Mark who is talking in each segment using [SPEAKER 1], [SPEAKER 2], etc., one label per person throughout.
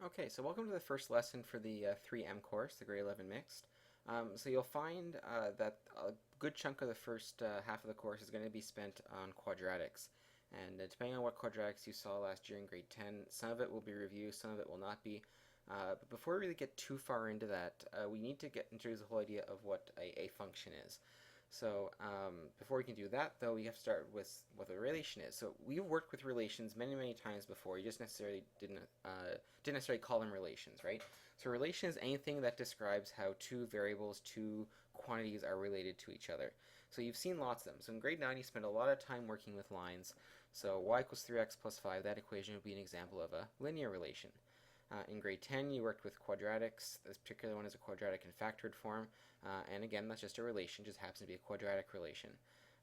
[SPEAKER 1] Okay, so welcome to the first lesson for the 3M course, the grade 11 mixed. So you'll find that a good chunk of the first half of the course is going to be spent on quadratics. And depending on what quadratics you saw last year in grade 10, some of it will be review, some of it will not be. But before we really get too far into that, we need to introduce the whole idea of what a function is. So before we can do that, though, we have to start with what a relation is. So we've worked with relations many times before. You just necessarily didn't necessarily call them relations, right? So a relation is anything that describes how two variables, two quantities are related to each other. So you've seen lots of them. So in grade 9, you spent a lot of time working with lines. So y equals 3x plus 5, that equation would be an example of a linear relation. In grade 10, you worked with quadratics. This particular one is a quadratic in factored form. And again, that's just a relation, just happens to be a quadratic relation.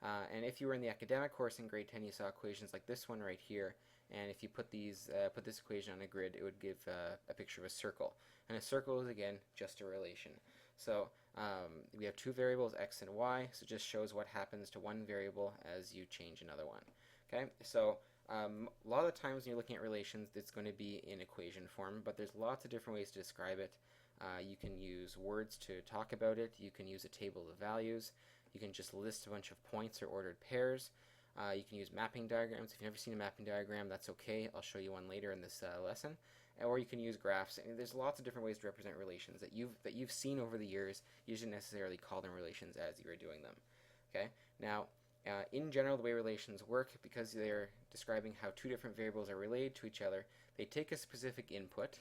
[SPEAKER 1] And if you were in the academic course in grade 10, you saw equations like this one right here. And if you put this equation on a grid, it would give a picture of a circle. And a circle is, again, just a relation. So we have two variables, x and y, so it just shows what happens to one variable as you change another one. Okay, so a lot of the times when you're looking at relations, it's going to be in equation form, but there's lots of different ways to describe it. You can use words to talk about it. You can use a table of values. You can just list a bunch of points or ordered pairs. You can use mapping diagrams. If you've never seen a mapping diagram, that's okay. I'll show you one later in this lesson. Or you can use graphs. And there's lots of different ways to represent relations that you've seen over the years. You shouldn't necessarily call them relations as you are doing them. Okay. Now, in general, the way relations work, because they're describing how two different variables are related to each other, they take a specific input.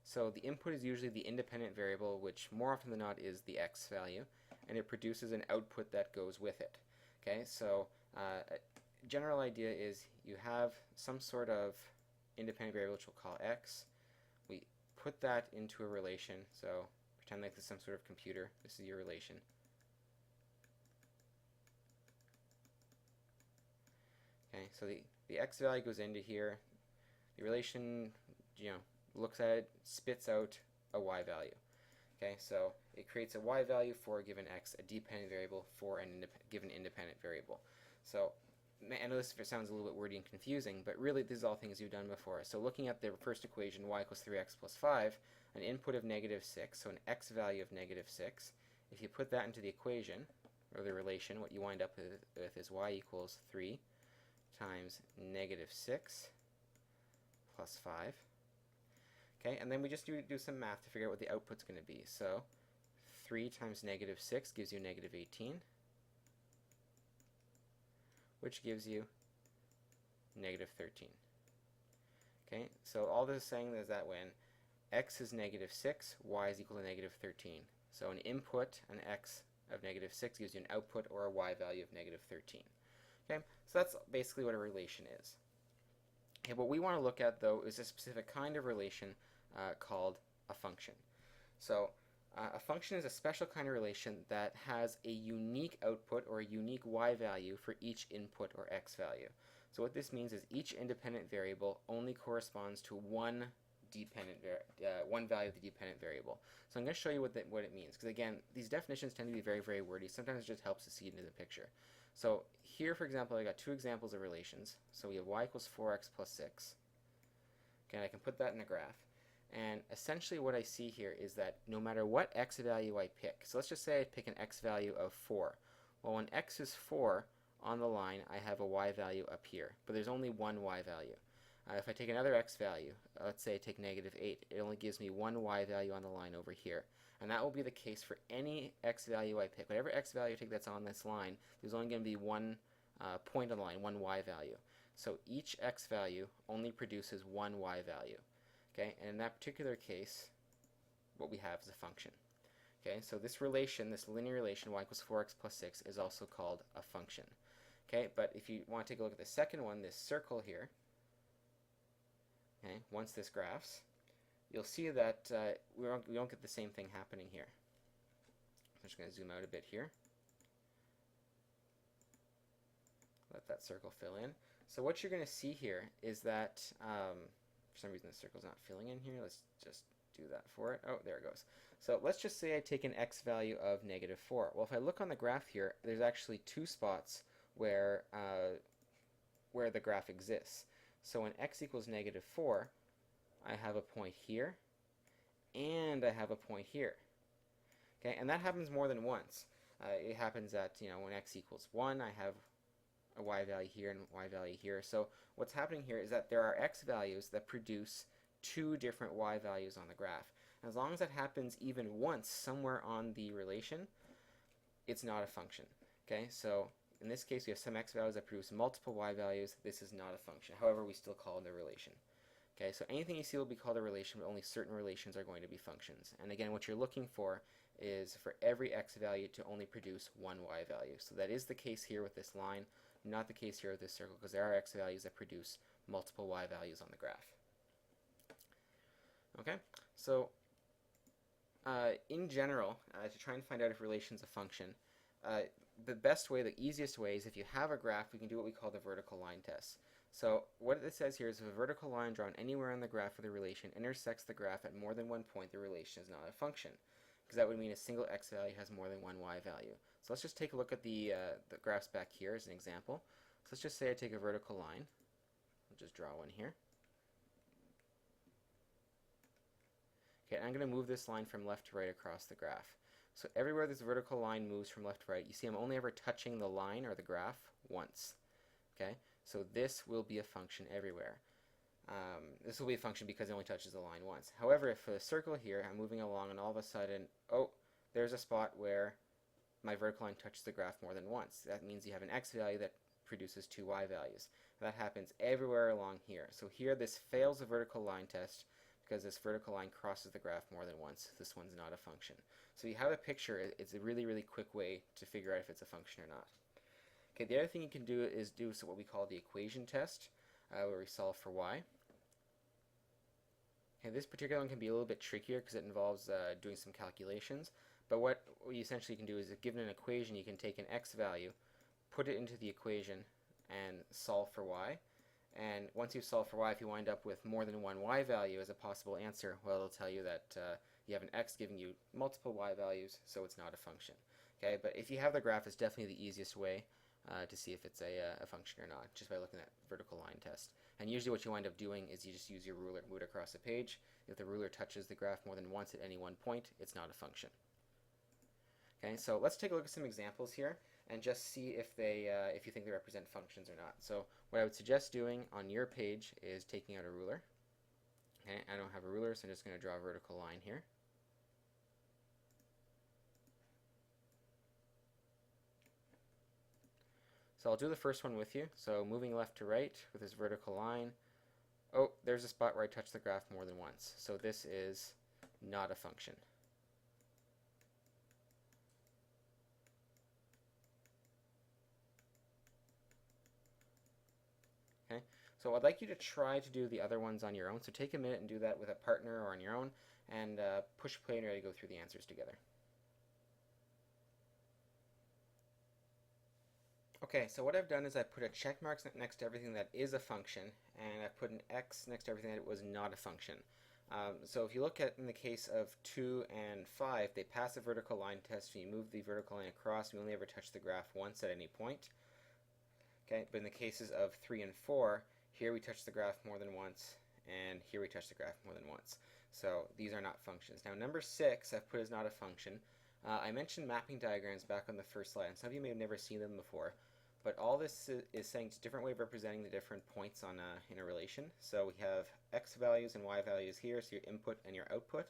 [SPEAKER 1] So the input is usually the independent variable, which more often than not is the x value, and it produces an output that goes with it. Okay, so a general idea is you have some sort of independent variable which we'll call x. We put that into a relation, so pretend like this is some sort of computer. This is your relation. Okay, so the x value goes into here. The relation, looks at it, spits out a y value. Okay, so it creates a y value for a given x, a dependent variable for a given independent variable. So I know this sounds a little bit wordy and confusing, but really this is all things you've done before. So looking at the first equation, y equals 3x plus 5, an input of -6, so an x value of -6. If you put that into the equation, or the relation, what you wind up with is y equals 3 times -6 plus 5. Okay, and then we just do some math to figure out what the output's going to be. So 3 times -6 gives you -18, which gives you -13. Okay, so all this is saying is that when x is -6, y is equal to -13. So an input, an x of -6, gives you an output or a y value of -13. Okay, so that's basically what a relation is. Okay, what we want to look at, though, is a specific kind of relation called a function. So a function is a special kind of relation that has a unique output or a unique y value for each input or x value. So what this means is each independent variable only corresponds to one value of the dependent variable. So I'm going to show you what it means, because again, these definitions tend to be very wordy. Sometimes it just helps to see it into the picture. So here, for example, I got two examples of relations. So we have y equals 4x plus 6. Okay, and I can put that in a graph. And essentially what I see here is that no matter what x value I pick, so let's just say I pick an x value of 4. Well, when x is 4 on the line, I have a y value up here, but there's only one y value. If I take another x value, let's say I take -8, it only gives me one y value on the line over here. And that will be the case for any x value I pick. Whatever x value I take that's on this line, there's only going to be one point on the line, one y value. So each x value only produces one y value. Okay, and in that particular case, what we have is a function. Okay, so this relation, this linear relation, y equals 4x plus 6, is also called a function. Okay, but if you want to take a look at the second one, this circle here, okay, once this graphs, you'll see that we don't get the same thing happening here. I'm just going to zoom out a bit here. Let that circle fill in. So what you're going to see here is that, for some reason the circle's not filling in here. Let's just do that for it. Oh, there it goes. So let's just say I take an x value of -4. Well, if I look on the graph here, there's actually two spots where the graph exists. So when x equals -4, I have a point here, and I have a point here. Okay, and that happens more than once. It happens at, when x equals 1, I have a y value here and y value here. So what's happening here is that there are x values that produce two different y values on the graph. As long as that happens even once somewhere on the relation, it's not a function. Okay, so in this case we have some x values that produce multiple y values. This is not a function. However, we still call it a relation. Okay, so anything you see will be called a relation, but only certain relations are going to be functions. And again, what you're looking for is for every x value to only produce one y value. So that is the case here with this line, not the case here with this circle, because there are x values that produce multiple y values on the graph. Okay, so in general, to try and find out if a relation is a function, the best way, the easiest way is if you have a graph, we can do what we call the vertical line test. So what it says here is if a vertical line drawn anywhere on the graph of the relation intersects the graph at more than one point, the relation is not a function, because that would mean a single x value has more than one y value. So let's just take a look at the graphs back here as an example. So let's just say I take a vertical line. I'll just draw one here. Okay, I'm going to move this line from left to right across the graph. So everywhere this vertical line moves from left to right, you see I'm only ever touching the line or the graph once. Okay, so this will be a function everywhere. This will be a function because it only touches the line once. However, if for the circle here, I'm moving along and all of a sudden, oh, there's a spot where my vertical line touches the graph more than once. That means you have an x value that produces two y values. That happens everywhere along here. So here this fails the vertical line test because this vertical line crosses the graph more than once. This one's not a function. So you have a picture. It's a really, really quick way to figure out if it's a function or not. Okay, the other thing you can do is do what we call the equation test, where we solve for y. Okay, this particular one can be a little bit trickier because it involves doing some calculations. But what you essentially can do is, if given an equation, you can take an x value, put it into the equation, and solve for y. And once you solve for y, if you wind up with more than one y value as a possible answer, well, it'll tell you that you have an x giving you multiple y values, so it's not a function. Okay, but if you have the graph, it's definitely the easiest way to see if it's a function or not, just by looking at vertical line test. And usually what you wind up doing is you just use your ruler and move it across the page. If the ruler touches the graph more than once at any one point, it's not a function. Okay, so let's take a look at some examples here and just see if you think they represent functions or not. So what I would suggest doing on your page is taking out a ruler. Okay, I don't have a ruler, so I'm just going to draw a vertical line here. So I'll do the first one with you. So moving left to right with this vertical line. Oh, there's a spot where I touch the graph more than once. So this is not a function. Okay, so I'd like you to try to do the other ones on your own. So take a minute and do that with a partner or on your own, and push play and ready to go through the answers together. Okay, so what I've done is I put a check mark next to everything that is a function, and I put an X next to everything that was not a function. So if you look at in the case of 2 and 5, they pass the vertical line test. When you move the vertical line across, we only ever touch the graph once at any point. Okay, but in the cases of 3 and 4, here we touch the graph more than once, and here we touch the graph more than once. So these are not functions. Now number 6 I've put as not a function. I mentioned mapping diagrams back on the first slide, and some of you may have never seen them before. But all this is saying it's a different way of representing the different points on in a relation. So we have x values and y values here, so your input and your output.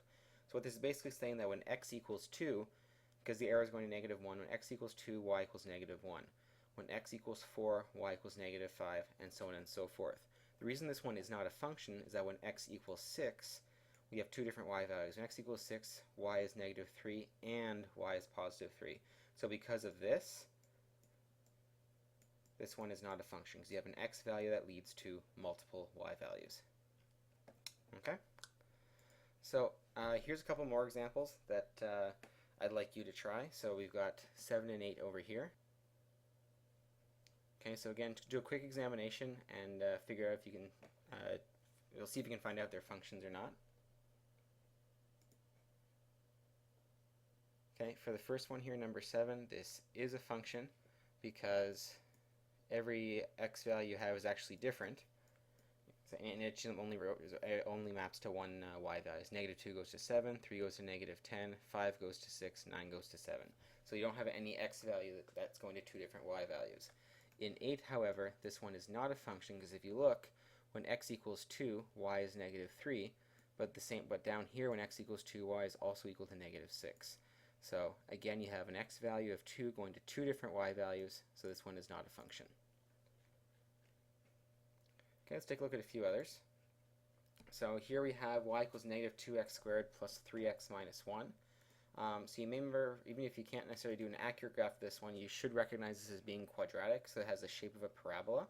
[SPEAKER 1] So what this is basically saying that when x equals 2, because the arrow is going to -1, when x equals 2, y equals -1. When x equals 4, y equals -5, and so on and so forth. The reason this one is not a function is that when x equals 6, we have two different y values. When x equals 6, y is -3, and y is +3. So because of this one is not a function, because you have an x value that leads to multiple y values. Okay? So here's a couple more examples that I'd like you to try. So we've got 7 and 8 over here. Okay, so again, do a quick examination and figure out if you can, you'll see if you can find out their functions or not. Okay, for the first one here, number 7, this is a function because every x value you have is actually different. So, and it only maps to one y values. -2 goes to 7, 3 goes to -10, 5 goes to 6, 9 goes to 7. So you don't have any x value that's going to two different y values. In 8, however, this one is not a function, because if you look, when x equals 2, y is -3, but down here when x equals 2, y is also equal to -6. So again, you have an x value of 2 going to two different y values, so this one is not a function. Okay, let's take a look at a few others. So here we have y equals -2x squared plus 3x minus 1. So you may remember, even if you can't necessarily do an accurate graph of this one, you should recognize this as being quadratic, so it has the shape of a parabola.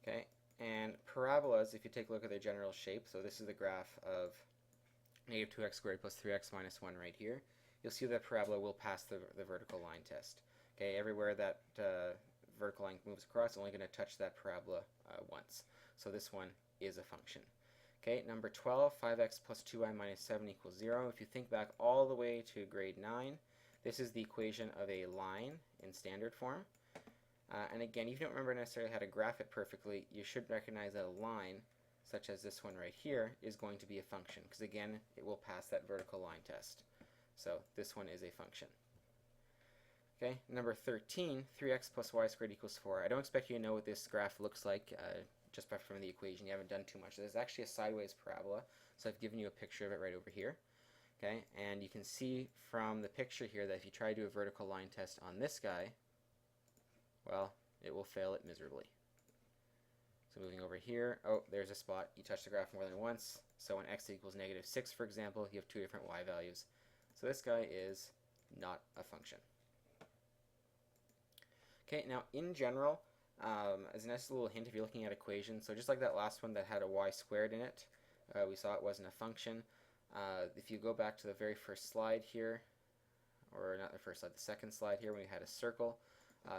[SPEAKER 1] Okay, and parabolas, if you take a look at their general shape, so this is the graph of -2x squared plus 3x minus 1 right here, you'll see that parabola will pass the vertical line test. Okay, everywhere that vertical line moves across, it's only going to touch that parabola once. So this one is a function. Okay, number 12, 5x plus 2y minus 7 equals 0. If you think back all the way to grade 9, this is the equation of a line in standard form. And again, if you don't remember necessarily how to graph it perfectly, you should recognize that a line, such as this one right here, is going to be a function, because again, it will pass that vertical line test. So this one is a function. Okay, number 13, 3x plus y squared equals 4. I don't expect you to know what this graph looks like just from the equation. You haven't done too much. There's actually a sideways parabola, so I've given you a picture of it right over here. Okay, and you can see from the picture here that if you try to do a vertical line test on this guy, well, it will fail it miserably. So moving over here, oh, there's a spot. You touch the graph more than once, so when x equals -6, for example, you have two different y values. So this guy is not a function. Okay, now in general, as a nice little hint, if you're looking at equations, so just like that last one that had a y squared in it, we saw it wasn't a function. If you go back to the very first slide here, or not the first slide, the second slide here, when we had a circle,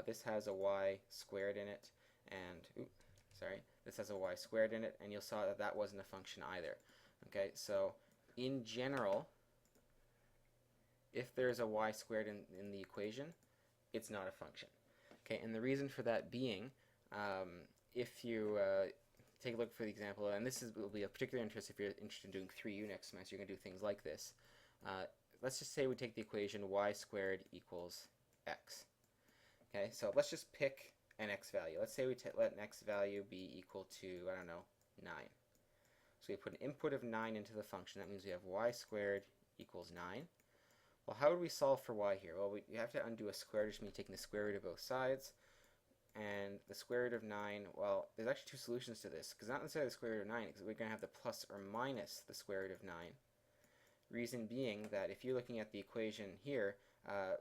[SPEAKER 1] this has a y squared in it, and this has a y squared in it, and you'll saw that that wasn't a function either. Okay, so in general, if there's a y squared in the equation, it's not a function. Okay, and the reason for that being, if you take a look for the example, and this will be of particular interest if you're interested in doing 3U next semester, you're going to do things like this. Let's just say we take the equation y squared equals x. Okay, so let's just pick an x value. Let's say we let an x value be equal to, I don't know, 9. So we put an input of 9 into the function. That means we have y squared equals 9. Well, how would we solve for y here? Well, we have to undo a square, which means taking the square root of both sides. And the square root of 9, well, there's actually two solutions to this, because not necessarily the square root of 9, because we're going to have the plus or minus the square root of 9. Reason being that if you're looking at the equation here,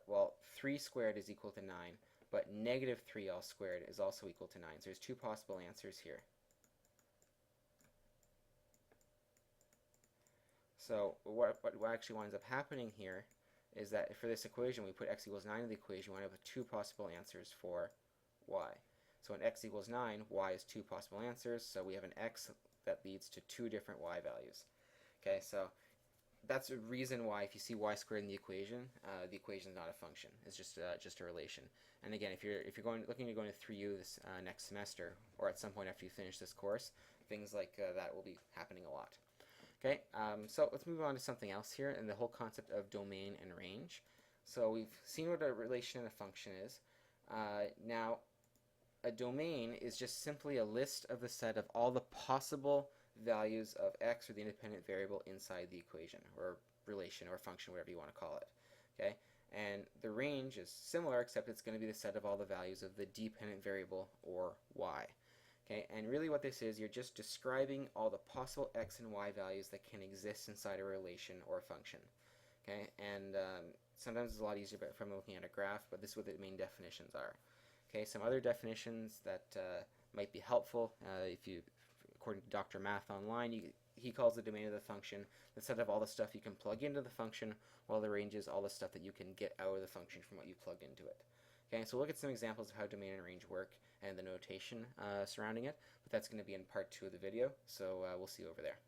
[SPEAKER 1] well, 3 squared is equal to 9, but -3 all squared is also equal to 9. So there's two possible answers here. So what actually winds up happening here is that for this equation, we put x equals 9 in the equation, we wind up with two possible answers for y. So when x equals 9, y is two possible answers, so we have an x that leads to two different y values. Okay, so that's a reason why if you see y squared in the equation is not a function. It's just a relation. And again, if you're looking to go into 3U this next semester, or at some point after you finish this course, things like that will be happening a lot. Okay, so let's move on to something else here, and the whole concept of domain and range. So we've seen what a relation and a function is. Now, a domain is just simply a list of the set of all the possible values of x, or the independent variable inside the equation, or relation, or function, whatever you want to call it. Okay, and the range is similar, except it's going to be the set of all the values of the dependent variable, or y. Okay, and really what this is, you're just describing all the possible x and y values that can exist inside a relation or function. Okay, and sometimes it's a lot easier from looking at a graph, but this is what the main definitions are. Okay, some other definitions that might be helpful, according to Dr. Math Online, he calls the domain of the function the set of all the stuff you can plug into the function, while the range is all the stuff that you can get out of the function from what you plugged into it. Okay, so we'll look at some examples of how domain and range work and the notation surrounding it, but that's going to be in part 2 of the video, so we'll see you over there.